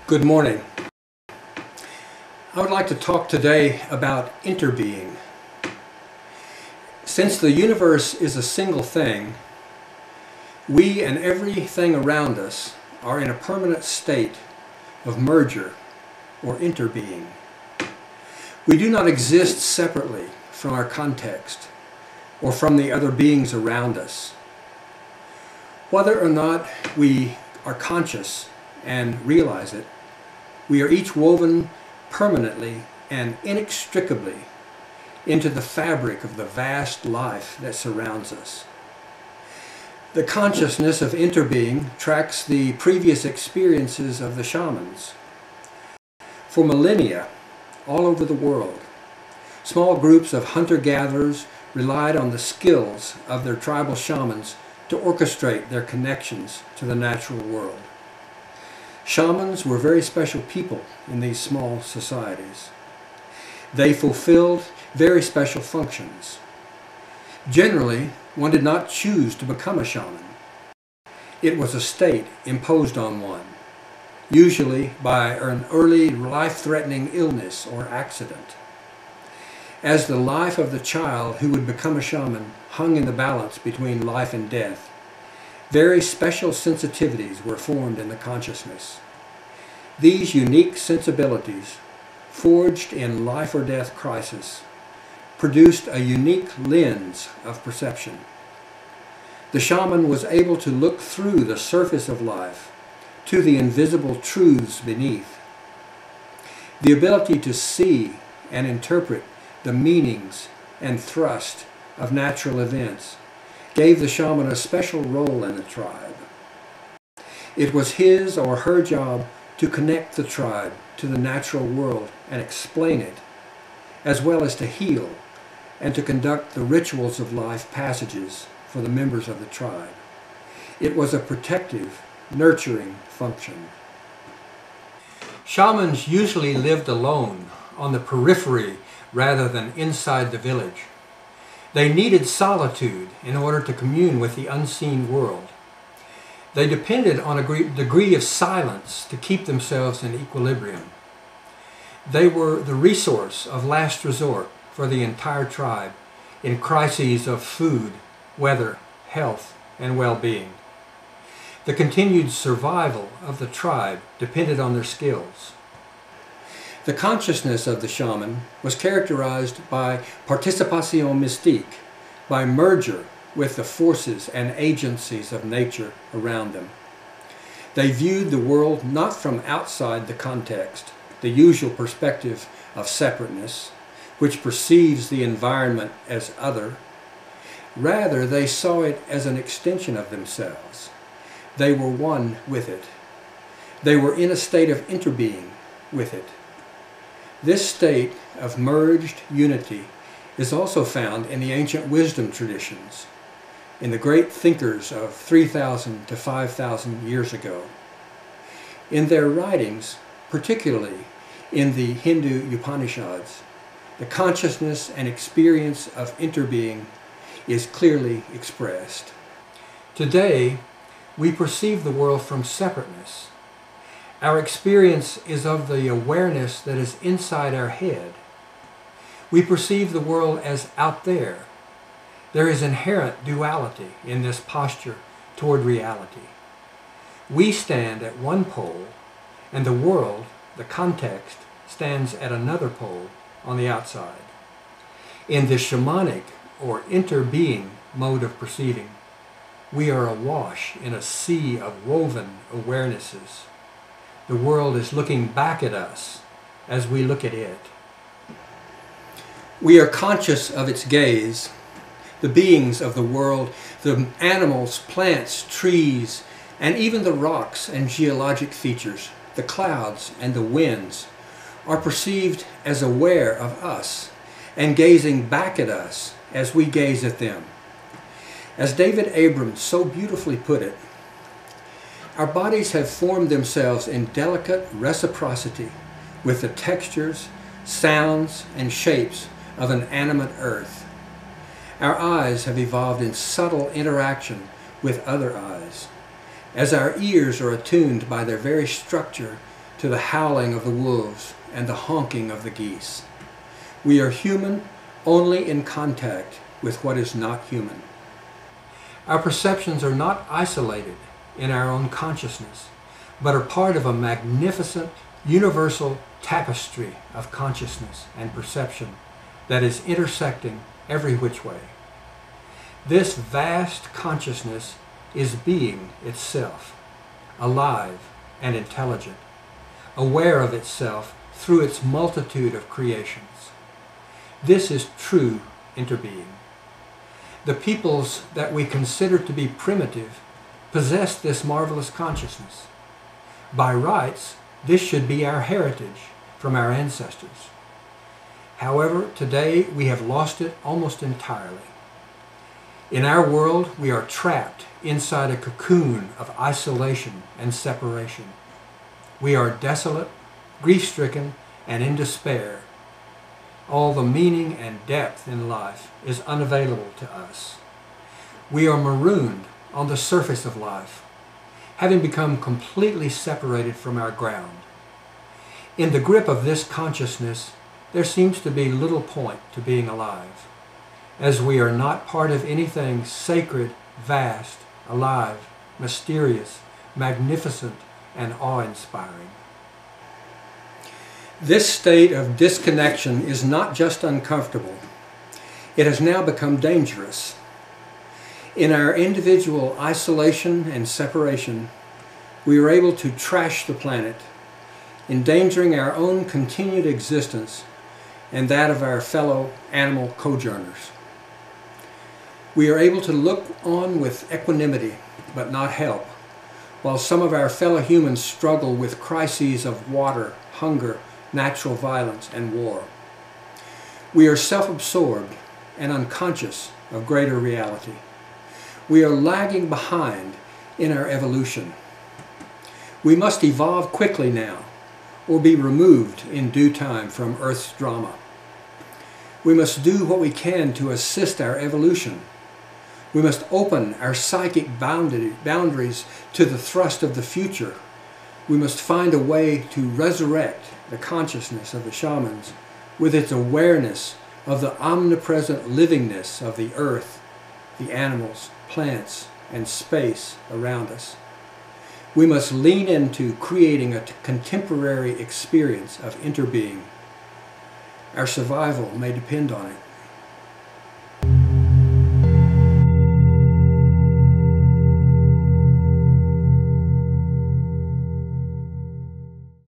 Good morning. I would like to talk today about interbeing. Since the universe is a single thing, we and everything around us are in a permanent state of merger or interbeing. We do not exist separately from our context or from the other beings around us. Whether or not we are conscious and realize it, we are each woven permanently and inextricably into the fabric of the vast life that surrounds us. The consciousness of interbeing tracks the previous experiences of the shamans. For millennia, all over the world, small groups of hunter-gatherers relied on the skills of their tribal shamans to orchestrate their connections to the natural world. Shamans were very special people in these small societies. They fulfilled very special functions. Generally, one did not choose to become a shaman. It was a state imposed on one, usually by an early life-threatening illness or accident. As the life of the child who would become a shaman hung in the balance between life and death, very special sensitivities were formed in the consciousness. These unique sensibilities, forged in life or death crisis, produced a unique lens of perception. The shaman was able to look through the surface of life to the invisible truths beneath. The ability to see and interpret the meanings and thrust of natural events gave the shaman a special role in the tribe. It was his or her job to connect the tribe to the natural world and explain it, as well as to heal and to conduct the rituals of life passages for the members of the tribe. It was a protective, nurturing function. Shamans usually lived alone on the periphery rather than inside the village. They needed solitude in order to commune with the unseen world. They depended on a degree of silence to keep themselves in equilibrium. They were the resource of last resort for the entire tribe in crises of food, weather, health, and well-being. The continued survival of the tribe depended on their skills. The consciousness of the shaman was characterized by participation mystique, by merger with the forces and agencies of nature around them. They viewed the world not from outside the context, the usual perspective of separateness, which perceives the environment as other. Rather, they saw it as an extension of themselves. They were one with it. They were in a state of interbeing with it. This state of merged unity is also found in the ancient wisdom traditions, in the great thinkers of 3,000 to 5,000 years ago. In their writings, particularly in the Hindu Upanishads, the consciousness and experience of interbeing is clearly expressed. Today, we perceive the world from separateness. Our experience is of the awareness that is inside our head. We perceive the world as out there. There is inherent duality in this posture toward reality. We stand at one pole, and the world, the context, stands at another pole on the outside. In the shamanic or interbeing mode of perceiving, we are awash in a sea of woven awarenesses. The world is looking back at us as we look at it. We are conscious of its gaze. The beings of the world, the animals, plants, trees, and even the rocks and geologic features, the clouds and the winds, are perceived as aware of us and gazing back at us as we gaze at them. As David Abrams so beautifully put it, our bodies have formed themselves in delicate reciprocity with the textures, sounds, and shapes of an animate earth. Our eyes have evolved in subtle interaction with other eyes. As our ears are attuned by their very structure to the howling of the wolves and the honking of the geese. We are human only in contact with what is not human. Our perceptions are not isolated in our own consciousness, but are part of a magnificent universal tapestry of consciousness and perception that is intersecting every which way. This vast consciousness is being itself, alive and intelligent, aware of itself through its multitude of creations. This is true interbeing. The peoples that we consider to be primitive possess this marvelous consciousness. By rights, this should be our heritage from our ancestors. However, today we have lost it almost entirely. In our world, we are trapped inside a cocoon of isolation and separation. We are desolate, grief-stricken, and in despair. All the meaning and depth in life is unavailable to us. We are marooned on the surface of life, having become completely separated from our ground. In the grip of this consciousness, there seems to be little point to being alive, as we are not part of anything sacred, vast, alive, mysterious, magnificent, and awe-inspiring. This state of disconnection is not just uncomfortable, it has now become dangerous. In our individual isolation and separation, we are able to trash the planet, endangering our own continued existence and that of our fellow animal sojourners. We are able to look on with equanimity, but not help, while some of our fellow humans struggle with crises of water, hunger, natural violence, and war. We are self-absorbed and unconscious of greater reality. We are lagging behind in our evolution. We must evolve quickly now, or be removed in due time from Earth's drama. We must do what we can to assist our evolution. We must open our psychic boundaries to the thrust of the future. We must find a way to resurrect the consciousness of the shamans with its awareness of the omnipresent livingness of the earth, the animals, plants, and space around us. We must lean into creating a contemporary experience of interbeing. Our survival may depend on it.